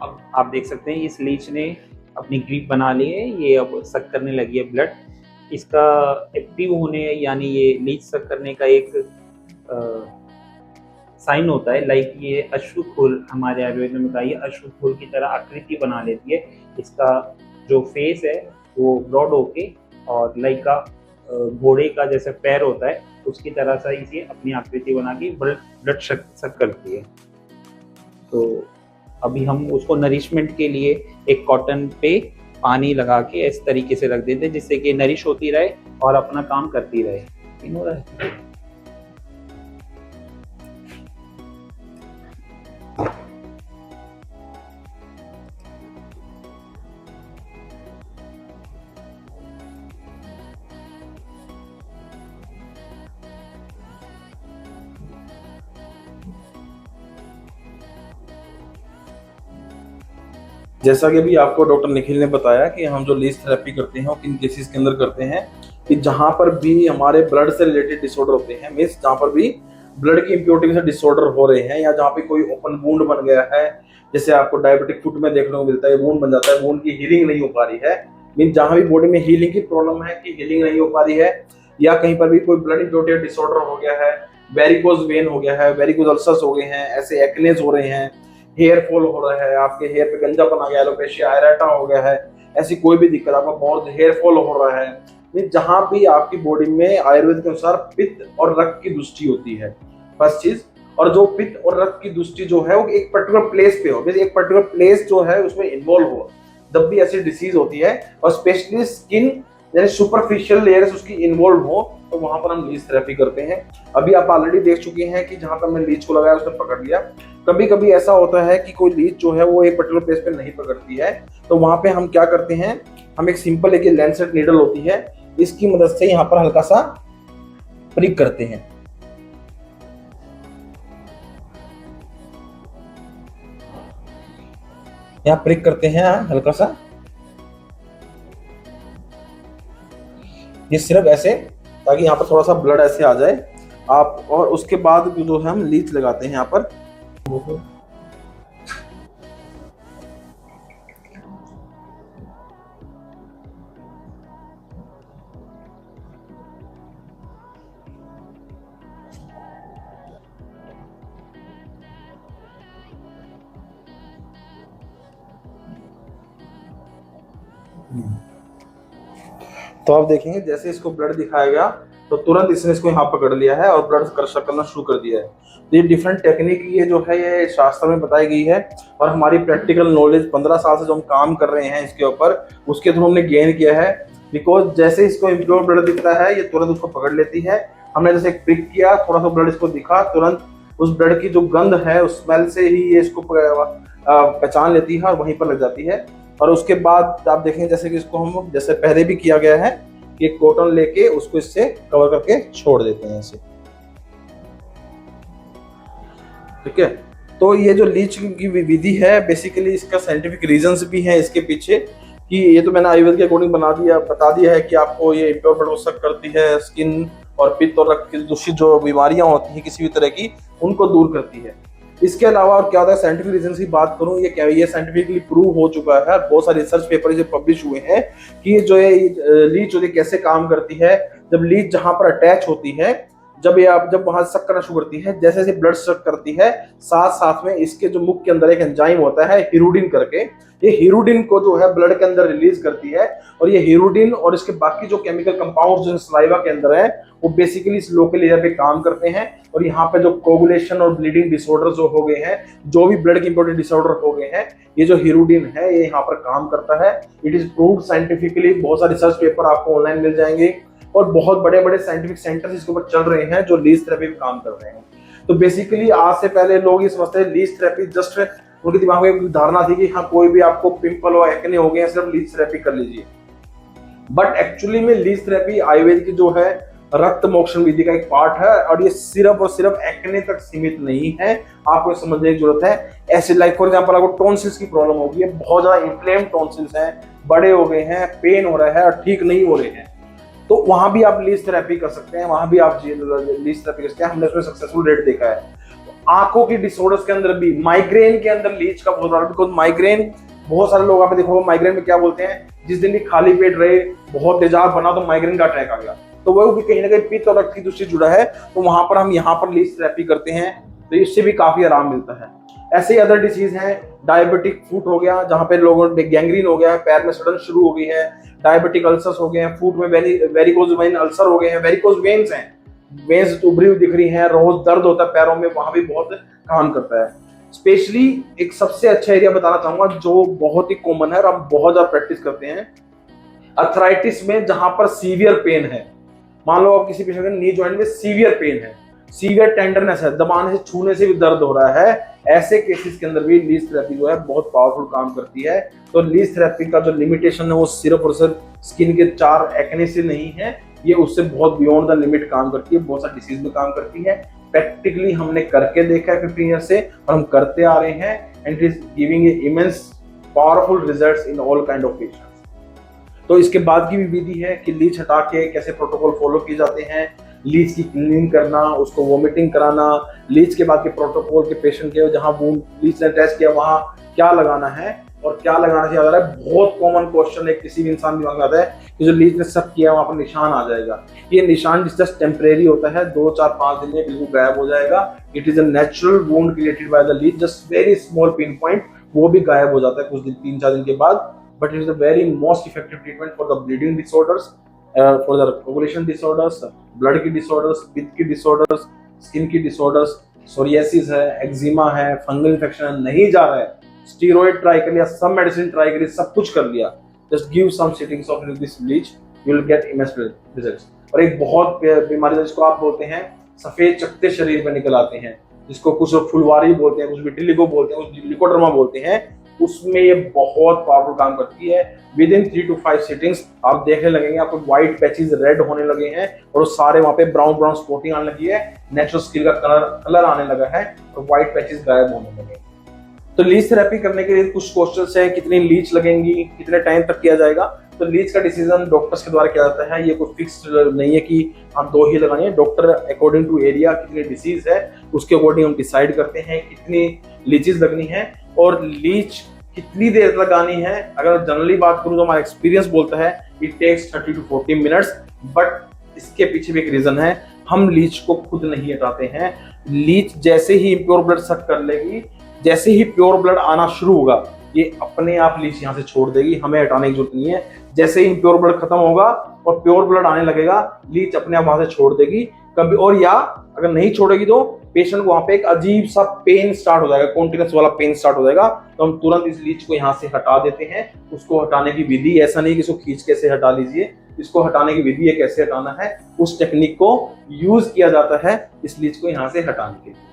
अब आप देख सकते हैं इस लीच ने अपनी ग्रिप बना ली है, ये अब सक करने लगी है ब्लड। इसका एक्टिव होने यानी ये लीच सक करने का एक साइन होता है, लाइक ये अश्रु फूल हमारे आयुर्वेद में कहा, ये अश्रु फूल की तरह आकृति बना लेती है। इसका जो फेस है वो ब्रॉड होके और लाइक का घोड़े का जैसे पैर होता है उसकी तरह सा इसे अपनी आकृति बना के ब्लड सक करती है। तो अभी हम उसको नरिशमेंट के लिए एक कॉटन पे पानी लगा के इस तरीके से रख देते हैं जिससे कि नरिश होती रहे और अपना काम करती रहे। हो रहा है। जैसा कि अभी आपको डॉक्टर निखिल ने बताया कि हम जो लीच थेरेपी करते हैं वो किन केसेस के अंदर करते हैं कि जहां पर भी हमारे ब्लड से रिलेटेड डिसऑर्डर होते हैं, मीन्स जहां पर भी ब्लड की इम्प्योरिटी से डिसऑर्डर हो रहे हैं या जहां पे कोई ओपन वुंड बन गया है, जैसे आपको डायबिटिक फुट में देखने को मिलता है, वुंड बन जाता है, वुंड की हीलिंग नहीं हो पा रही है, मीन जहां भी बॉडी में हीलिंग की प्रॉब्लम है कि हीलिंग नहीं हो पा रही है, या कहीं पर भी कोई ब्लड इम्प्योरिटी डिसऑर्डर हो गया है, वेरिकोज वेन हो गया है, वेरिकोज अल्सर्स हो गए हैं, ऐसे एक्नेस हो रहे हैं, हेयर फॉल हो रहा है, आपके हेयर पे गंजापन आ गया, एलोपेशिया एरेटा हो गया है, ऐसी कोई भी दिक्कत, आपका बहुत हेयर फॉल हो रहा है, जहां भी आपकी बॉडी में आयुर्वेद के अनुसार पित्त और रक्त की दृष्टि होती है फर्स्ट चीज। और जो पित्त और रक्त की दृष्टि जो है वो एक पर्टिकुलर प्लेस पे हो, एक पर्टिकुलर प्लेस जो है उसमें इन्वॉल्व हो, जब भी ऐसी डिसीज होती है और स्पेशली स्किन यानी सुपरफिशियल लेयर्स उसकी इन्वॉल्व हो तो वहां पर हम लीच थेरेपी करते हैं। अभी आप ऑलरेडी देख चुके हैं कि जहां पर मैं लीच को लगाया उसने पकड़ लिया। कभी कभी ऐसा होता है कि कोई लीच जो है वो एक पर्टिकुलर प्लेस पे नहीं पकड़ती है, तो वहां पे हम क्या करते हैं, हम एक सिंपल एक लैंसेट नीडल होती है, इसकी मदद से यहाँ पर हल्का सा प्रिक करते हैं। यहाँ प्रिक करते हैं हल्का सा, ये सिर्फ ऐसे ताकि यहाँ पर थोड़ा सा ब्लड ऐसे आ जाए आप, और उसके बाद जो है हम लीच लगाते हैं यहाँ पर। तो आप देखेंगे जैसे इसको ब्लड दिखाया गया तो तुरंत इसने इसको यहाँ पकड़ लिया है और ब्लड कर्षक करना शुरू कर दिया है। तो ये डिफरेंट टेक्निक ये जो है ये शास्त्र में बताई गई है और हमारी प्रैक्टिकल नॉलेज 15 साल से जो हम काम कर रहे हैं इसके ऊपर उसके थ्रू हमने गेन किया है। बिकॉज जैसे इसको इम्प्योर ब्लड दिखता है ये तुरंत उसको पकड़ लेती है। हमने जैसे प्रिक किया, थोड़ा सा ब्लड इसको दिखा, तुरंत उस ब्लड की जो गंध है उस स्मेल से ही ये इसको पहचान लेती है और वहीं पर लग जाती है। और उसके बाद आप देखेंगे जैसे कि इसको हम जैसे पहले भी किया गया है कि कॉटन लेके उसको इससे कवर करके छोड़ देते हैं ऐसे, ठीक है। तो ये जो लीच की विधि है बेसिकली इसका साइंटिफिक रीजंस भी है इसके पीछे कि ये तो मैंने आयुर्वेद के अकॉर्डिंग बता दिया है कि आपको ये इम्प्योर ब्लड सक करती है, स्किन और पित्त और रक्त की दूषित जो बीमारियां होती हैं किसी भी तरह की उनको दूर करती है। इसके अलावा और क्या होता है, साइंटिफिक रीजन की बात करूं, ये क्या ये साइंटिफिकली प्रूव हो चुका है, बहुत सारे रिसर्च पेपर इसे पब्लिश हुए हैं कि ये जो है लीच जो कैसे काम करती है। जब लीच जहां पर अटैच होती है, जब वहां सक करना शुरू करती है, जैसे जैसे ब्लड सक करती है साथ साथ में इसके जो मुख के अंदर एक एंजाइम होता है हिरुडिन करके, ये हिरुडिन को जो है ब्लड के अंदर रिलीज करती है। और ये हिरुडिन और इसके बाकी जो केमिकल कंपाउंड जो सलाइवा के अंदर है वो बेसिकली इस लोकल एरिया पे काम करते हैं। और यहाँ पे जो कोगुलेशन और ब्लीडिंग डिसऑर्डर जो हो गए हैं, जो भी ब्लड के इंपॉर्टेंट डिसऑर्डर हो गए हैं, ये जो हिरुडिन है ये यहाँ पर काम करता है। इट इज प्रूव्ड साइंटिफिकली, बहुत सारे रिसर्च पेपर आपको ऑनलाइन मिल जाएंगे और बहुत बड़े बड़े साइंटिफिक सेंटर्स इसके ऊपर चल रहे हैं जो लीच थेरेपी में काम कर रहे हैं। तो बेसिकली आज से पहले लोग ये समझते हैं लीच थेरेपी जस्ट, उनके दिमाग में एक धारणा थी कि हाँ कोई भी आपको पिंपल और एक्ने हो गए सिर्फ लीच थेरेपी कर लीजिए। बट एक्चुअली में लीच थेरेपी आयुर्वेद की जो है रक्त मोक्षण विधि का एक पार्ट है और ये सिर्फ और सिर्फ एक्ने तक सीमित नहीं है, आपको समझने की जरूरत है। ऐसे लाइक फॉर एग्जांपल आपको टॉन्सिल्स की प्रॉब्लम होगी, बहुत ज्यादा इन्फ्लेम्ड टॉन्सिल्स हैं, बड़े हो गए हैं, पेन हो रहा है और ठीक नहीं हो रहे हैं, तो वहां भी आप लीच थेरेपी कर सकते हैं, वहां भी आप लीच थेरेपी कर सकते हैं। हमने उसमें सक्सेसफुल रेट देखा है। आंखों की डिसऑर्डर्स के अंदर भी, माइग्रेन के अंदर लीच का बहुत बड़ा, बिकॉज माइग्रेन बहुत सारे लोग आप देखो माइग्रेन में क्या बोलते हैं, जिस दिन भी खाली पेट रहे, बहुत तेजाब बना तो माइग्रेन का अटैक आ गया, तो वो भी कहीं ना कहीं पित्त और रक्त की दूसरी जुड़ा है, तो वहां पर हम यहाँ पर लीच थेरेपी करते हैं, तो इससे भी काफी आराम मिलता है। ऐसे ही अदर डिसीज हैं, डायबिटिक फुट हो गया, जहां पे लोगों में गैंग्रीन हो गया है, पैर में सड़न शुरू हो गई है, डायबिटिक अल्सर्स हो गए हैं, फुट में वेरिकोज वेन अल्सर हो गए हैं, वेरिकोज वेन्स हैं, वेन्स उभरी हुई दिख रही हैं, रोज दर्द होता है पैरों में, वहां भी बहुत काम करता है। स्पेशली एक सबसे अच्छा एरिया बताना चाहूंगा जो बहुत ही कॉमन है और हम बहुत ज्यादा प्रैक्टिस करते हैं, अर्थराइटिस में, जहां पर सीवियर पेन है। मान लो आप किसी पेशेंट के नी जॉइंट में सीवियर पेन है, सीवियर टेंडरनेस है, दबाने से छूने से भी दर्द हो रहा है, ऐसे केसेस के अंदर भी लीच थेरेपी जो है बहुत पावरफुल काम करती है। तो लीच थेरेपी का जो लिमिटेशन है वो सिर्फ और सिर्फ स्किन के 4 एक्ने से नहीं है, ये उससे बहुत बियॉन्ड द लिमिट काम करती है, बहुत सारे डिसीज में काम करती है। प्रैक्टिकली हमने करके देखा है 15 ईयर से, और हम करते आ रहे हैं, and it is giving immense powerful results in all kind of patients. तो इसके बाद की भी विधि है कि लीच हटा के कैसे प्रोटोकॉल फॉलो किए जाते हैं, लीच की क्लीनिंग करना, उसको वोमिटिंग कराना, लीच के बाद के प्रोटोकॉल के पेशेंट के जहां वूंड लीच ने टेस्ट किया वहां क्या लगाना है और क्या लगाना चाहिए आ रहा है। बहुत कॉमन क्वेश्चन है, किसी भी इंसान दिमाग में आता है कि जो लीच ने सब किया वहां पर निशान आ जाएगा। ये निशान जस्ट टेम्परेरी होता है, 2, 4, 5 दिन में बिल्कुल गायब हो जाएगा। It is a natural wound created by the leech, just very small pin point, वो भी गायब हो जाता है कुछ दिन, 3-4 दिन के बाद। But it is a very most effective treatment for the bleeding disorders, for the coagulation disorders, blood की डिसऑर्डर्स, पित्त की डिसऑर्डर्स, स्किन की डिसऑर्डर्स, सोरियासिस है, एक्जिमा है, फंगल इन्फेक्शन नहीं जा रहा है, स्टीरॉइड ट्राई कर लिया, सब मेडिसिन ट्राई करी, सब कुछ कर लिया, just give some sittings of this bleach, you will get immense results. और एक बहुत बीमारी जिसको आप बोलते हैं सफेद चकत्ते शरीर में निकल आते हैं, जिसको कुछ लोग फुलवारी बोलते हैं, कुछ विटिलिगो बोलते हैं, कुछ लिकोडर्मा बोलते हैं, उसमें ये बहुत पावरफुल काम करती है। विद इन 3 to 5 सिटिंग्स आप देखने लगेंगे आपको व्हाइट पैचेस रेड होने लगे हैं और सारे वहां पे ब्राउन स्पॉटिंग आने लगी है, नेचुरल स्किन का कलर आने लगा है और व्हाइट पैचेस गायब होने लगे। तो लीच थेरेपी करने के लिए कुछ क्वेश्चंस है, कितनी लीच लगेंगी, कितने टाइम तक किया जाएगा। तो लीच का डिसीजन डॉक्टर्स के द्वारा किया जाता है, ये कोई फिक्स्ड नहीं है कि हम 2 ही लगानी है। डॉक्टर अकॉर्डिंग टू एरिया कितनी डिसीज है उसके अकॉर्डिंग हम डिसाइड करते हैं कितनी लीचेस लगनी है और लीच कितनी देर लगानी है। अगर जनरली बात करूं तो हमारा एक्सपीरियंस बोलता है it takes 30 to 40 minutes, but इसके पीछे भी एक रीजन है, हम लीच को खुद नहीं हटाते हैं। लीच जैसे ही इम्प्योर ब्लड सक कर लेगी, जैसे ही प्योर ब्लड आना शुरू होगा, ये अपने आप लीच यहाँ से छोड़ देगी, हमें हटाने की जरूरत नहीं है। जैसे ही इम्प्योर ब्लड खत्म होगा और प्योर ब्लड आने लगेगा, लीच अपने आप वहां से छोड़ देगी कभी, और या अगर नहीं छोड़ेगी तो पेशेंट को वहां पे एक अजीब सा पेन स्टार्ट हो जाएगा, कॉन्टिन्यूस वाला पेन स्टार्ट हो जाएगा, तो हम तुरंत इस लीच को यहाँ से हटा देते हैं। उसको हटाने की विधि ऐसा नहीं कि इसको खींच कैसे हटा लीजिए, इसको हटाने की विधि है कैसे हटाना है, उस टेक्निक को यूज किया जाता है इस लीच को यहाँ से हटाने के लिए।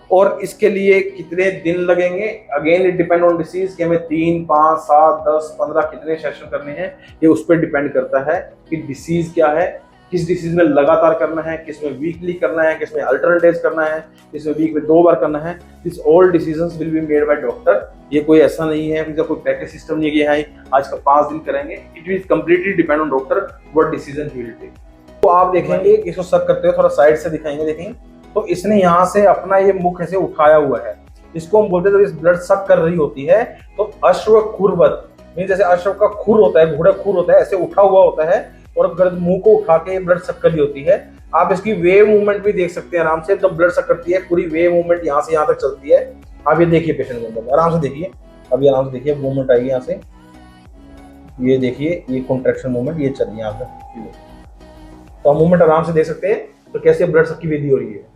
और इसके लिए कितने दिन लगेंगे, again it depend on disease कि हमें 3, 5, 7, 10, 15 कितने सेशन करने हैं, ये उस पर डिपेंड करता है कि डिसीज क्या है, किस डिसीज में लगातार करना है, किस में वीकली करना है, किस में अल्टरनेट करना है, किस में वीक में 2 बार करना है। This all decisions will be made by doctor. ये कोई ऐसा नहीं है कि कोई पैकेज सिस्टम नहीं किया है आज का 5 दिन करेंगे, it will completely depend on doctor what decision he will take. तो आप देखेंगे इसको सक करते हुए थोड़ा साइड से दिखाएंगे, देखेंगे तो इसने यहाँ से अपना ये मुख ऐसे उठाया हुआ है, इसको हम बोलते हैं जब इस ब्लड सक कर रही होती है तो अश्व खुरवत, जैसे अश्व का खुर होता है, घोड़ा खुर होता है, ऐसे उठा हुआ होता है और गर्द मुंह को उठा के ब्लड सक कर रही होती है। आप इसकी वेव मूवमेंट भी देख सकते हैं आराम से, जब ब्लड सक करती है पूरी वेव मूवमेंट यहाँ से यहाँ तक चलती है। आप ये देखिए पेशेंट के अंदर से देखिए, अभी आराम से देखिए मूवमेंट आएगी यहाँ से, ये देखिए ये कॉन्ट्रैक्शन मूवमेंट ये चल रही है यहाँ पर, तो आप मूवमेंट आराम से देख सकते हैं तो कैसे ब्लड सक की विधि हो रही है।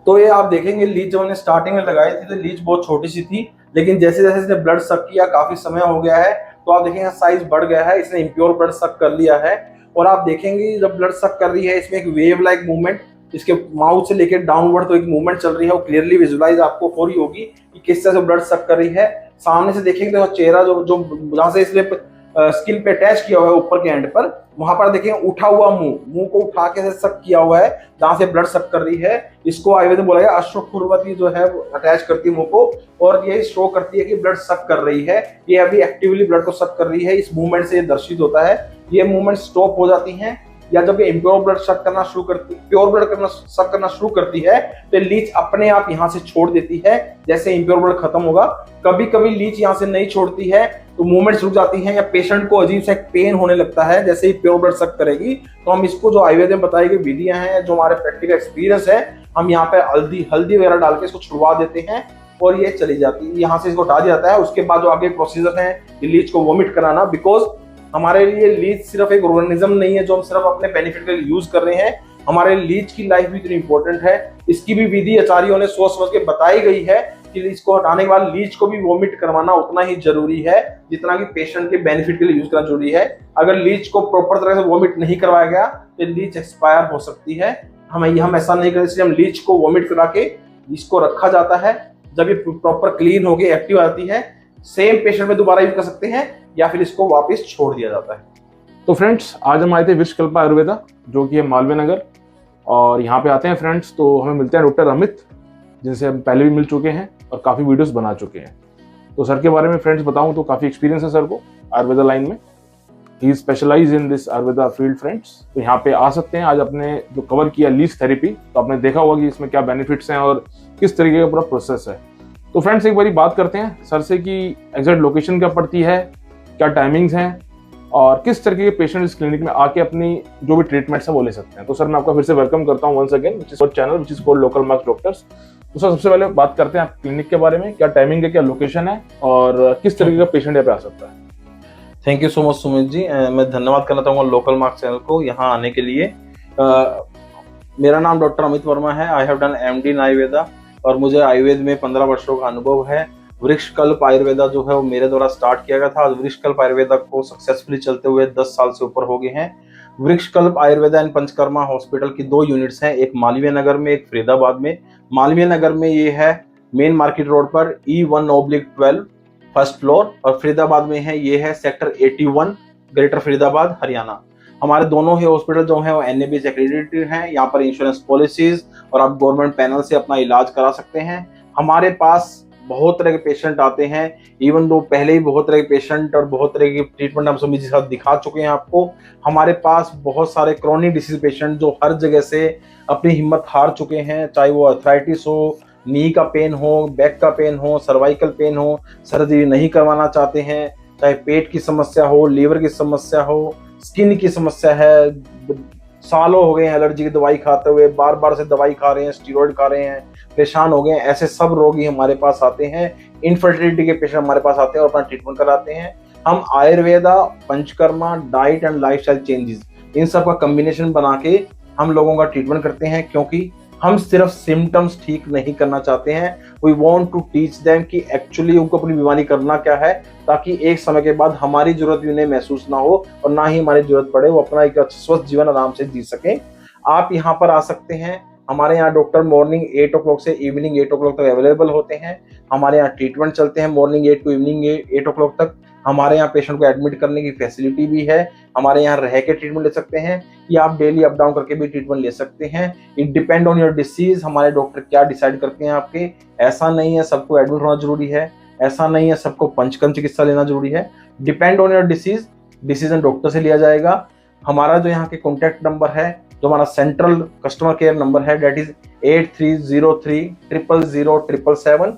तो ये आप देखेंगे लीच जब हमने स्टार्टिंग में लगाई थी तो लीच बहुत छोटी सी थी, लेकिन जैसे जैसे इसने ब्लड सक किया, काफी समय हो गया है तो आप देखेंगे साइज बढ़ गया है, इसने इम्प्योर ब्लड सक कर लिया है। और आप देखेंगे जब ब्लड सक कर रही है इसमें एक वेव लाइक मूवमेंट, इसके माउथ से लेकर डाउनवर्ड तो एक मूवमेंट चल रही है, वो क्लियरली विजुअलाइज आपको हो रही होगी कि किस तरह से ब्लड सक कर रही है। सामने से देखेंगे तो चेहरा जो जहाँ से इसने स्किन पे अटैच किया हुआ है ऊपर के एंड पर, वहां पर देखेंगे उठा हुआ मुंह को उठा के सक किया हुआ है जहां से ब्लड सक कर रही है। इसको आयुर्वेद में बोला गया अश्वखुरवती जो है वो अटैच करती है मुंह को और ये शो करती है कि ब्लड सक कर रही है, ये अभी एक्टिवली ब्लड को सक कर रही है। इस मूवमेंट से ये दर्शित होता है। ये मूवमेंट स्टॉप हो जाती हैं या जब ये इम्प्योर ब्लड शक करना शुरू करती, प्योर ब्लड करना शक करना शुरू करती है, तो लीच अपने आप यहाँ से छोड़ देती है। जैसे इम्प्योर ब्लड खत्म होगा, कभी कभी लीच यहाँ से नहीं छोड़ती है तो मूवमेंट्स रुक जाती हैं, या पेशेंट को अजीब सा एक पेन होने लगता है जैसे ही प्योर ब्लड सक करेगी। तो हम इसको, जो आयुर्वेद में बताई गई विधियां हैं, जो हमारे प्रैक्टिकल एक्सपीरियंस है, हम यहाँ पे हल्दी वगैरह डाल के इसको छुड़वा देते हैं और ये चली जाती है। यहाँ से इसको हटा दिया जाता है। उसके बाद जो आगे प्रोसीजर है, लीच को वोमिट कराना, बिकॉज हमारे लिए लीच सिर्फ एक ऑर्गेनिज्म नहीं है जो हम सिर्फ अपने बेनिफिट के लिए यूज कर रहे हैं, हमारे लीच की लाइफ भी इतनी इंपॉर्टेंट है। इसकी भी विधि आचार्यों ने सोच समझ के बताई गई है कि लीच को हटाने के बाद लीच को भी वोमिट करवाना उतना ही जरूरी है जितना कि पेशेंट के बेनिफिट के लिए यूज करना जरूरी है। अगर लीच को प्रॉपर तरह से वोमिट नहीं करवाया गया तो लीच एक्सपायर हो सकती है। हम ऐसा नहीं करते, इसलिए हम लीच को वोमिट करा के इसको रखा जाता है। जब ये प्रॉपर क्लीन होगी, एक्टिव आती है, सेम पेशेंट में दोबारा यूज कर सकते हैं या फिर इसको वापस छोड़ दिया जाता है। तो फ्रेंड्स, आज हम आए थे वृक्षकल्पा आयुर्वेदा, जो कि है मालवीय नगर, और यहाँ पे आते हैं फ्रेंड्स तो हमें मिलते हैं डॉक्टर अमित, जिनसे हम पहले भी मिल चुके हैं और काफ़ी वीडियोस बना चुके हैं। तो सर के बारे में फ्रेंड्स बताऊं तो काफ़ी एक्सपीरियंस है सर को आयुर्वेदा लाइन में। He specialise in this Ayurveda field friends. तो यहाँ पे आ सकते हैं। आज आपने जो कवर किया लीच थेरेपी, तो आपने देखा होगा कि इसमें क्या बेनिफिट्स हैं और किस तरीके का पूरा प्रोसेस है। तो फ्रेंड्स एक बारी बात करते हैं सर से कि एग्जैक्ट लोकेशन क्या पड़ती है, क्या टाइमिंग्स हैं और किस तरीके के पेशेंट इस क्लिनिक में आके अपनी जो भी ट्रीटमेंट्स है वो ले सकते हैं। तो सर मैं आपका फिर से वेलकम करता हूँ once again, which is channel which is called local marks doctors. तो सर सबसे पहले बात करते हैं आप क्लिनिक के बारे में, क्या टाइमिंग है, क्या लोकेशन है और किस तरीके का पेशेंट यहाँ पे आ सकता है। Thank you so much Sumit ji. मैं धन्यवाद करना चाहूँगा लोकल मार्क्स चैनल को यहाँ आने के लिए। मेरा नाम डॉक्टर अमित वर्मा है। आई हैव डन MD इन आयुर्वेदा और मुझे आयुर्वेद में 15 वर्षों का अनुभव है। वृक्षकल्प आयुर्वेदा जो है वो मेरे द्वारा स्टार्ट किया गया था। आज वृक्षकल्प आयुर्वेदा को सक्सेसफुली चलते हुए 10 साल से ऊपर हो गए हैं। वृक्षकल्प आयुर्वेदा एंड पंचकर्मा हॉस्पिटल की 2 यूनिट्स हैं, एक मालवीय नगर में, एक फरीदाबाद में। मालवीय नगर में ये है मेन मार्केट रोड पर E1/12 फर्स्ट फ्लोर, और फरीदाबाद में है ये है सेक्टर 81 ग्रेटर फरीदाबाद हरियाणा। हमारे दोनों ही हॉस्पिटल जो है वो NABH एक्रेडिटेड हैं। यहाँ पर इंश्योरेंस पॉलिसीज और आप गवर्नमेंट पैनल से अपना इलाज करा सकते हैं। हमारे पास बहुत तरह के पेशेंट आते हैं, इवन दो पहले ही बहुत तरह के पेशेंट और बहुत तरह की ट्रीटमेंट हम सुमित जी साथ दिखा चुके हैं आपको। हमारे पास बहुत सारे क्रोनिक डिसीज पेशेंट जो हर जगह से अपनी हिम्मत हार चुके हैं, चाहे वो अर्थराइटिस हो, नी का पेन हो, बैक का पेन हो, सर्वाइकल पेन हो, सर्जरी नहीं करवाना चाहते हैं, चाहे पेट की समस्या हो, लीवर की समस्या हो, स्किन की समस्या है, सालों हो गए हैं एलर्जी की दवाई खाते हुए, बार बार से दवाई खा रहे हैं, स्टीरॉइड खा रहे हैं, परेशान हो गए हैं, ऐसे सब रोगी हमारे पास आते हैं। इनफर्टिलिटी के पेशेंट हमारे पास आते हैं और अपना ट्रीटमेंट कराते हैं। हम Ayurveda, Panchakarma, diet and lifestyle changes, इन सब का कॉम्बिनेशन बना के हम लोगों का ट्रीटमेंट करते हैं, क्योंकि हम सिर्फ सिम्टम्स ठीक नहीं करना चाहते हैं। We want to teach them कि एक्चुअली उनको अपनी बीमारी करना क्या है, ताकि एक समय के बाद हमारी जरूरत भी उन्हें महसूस ना हो और ना ही हमारी जरूरत पड़े, वो अपना एक स्वस्थ जीवन आराम से जी सकें। आप यहाँ पर आ सकते हैं। हमारे यहाँ डॉक्टर मॉर्निंग 8 o'clock से इवनिंग 8 o'clock तक अवेलेबल होते हैं। हमारे यहाँ ट्रीटमेंट चलते हैं मॉर्निंग 8 टू इवनिंग 8 o'clock तक। हमारे यहाँ पेशेंट को एडमिट करने की फैसिलिटी भी है। हमारे यहाँ रह के ट्रीटमेंट ले सकते हैं या आप डेली अप डाउन करके भी ट्रीटमेंट ले सकते हैं। It depend on your disease, हमारे डॉक्टर क्या डिसाइड करते हैं आपके। ऐसा नहीं है सबको एडमिट होना जरूरी है, ऐसा नहीं है सबको पंचकर्म चिकित्सा लेना जरूरी है। Depend on your disease, decision doctor से लिया जाएगा। हमारा जो यहाँ के कॉन्टैक्ट नंबर है, जो हमारा सेंट्रल कस्टमर केयर नंबर है, डेट इज 8303000777।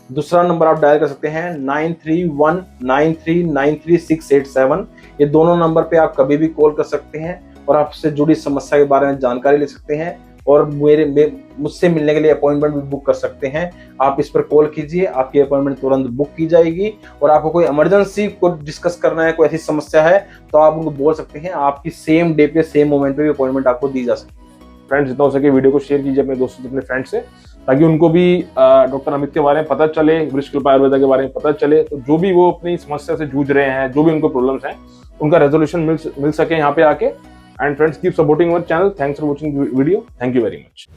दूसरा नंबर आप डायल कर सकते हैं 9319393687। ये दोनों नंबर पे आप कभी भी कॉल कर सकते हैं और आपसे जुड़ी समस्या के बारे में जानकारी ले सकते हैं और मुझसे मिलने के लिए अपॉइंटमेंट भी बुक कर सकते हैं। आप इस पर कॉल कीजिए, आपकी अपॉइंटमेंट तुरंत बुक की जाएगी। और आपको कोई इमरजेंसी को डिस्कस करना है, कोई ऐसी समस्या है, तो आप उनको बोल सकते हैं, आपकी सेम डे पे सेम मोमेंट पे भी अपॉइंटमेंट आपको दी जा सकती है। फ्रेंड्स, जितना हो सके वीडियो को शेयर कीजिए अपने दोस्तों से, अपने फ्रेंड से, ताकि उनको भी डॉक्टर अमित के बारे में पता चले, वृक्षकल्पा आयुर्वेदा के बारे में पता चले। तो जो भी वो अपनी समस्या से जूझ रहे हैं, जो भी उनको प्रॉब्लम्स हैं, उनका रेजोल्यूशन मिल सके यहाँ पे आके। And friends, keep supporting our channel. Thanks for watching video. Thank you very much.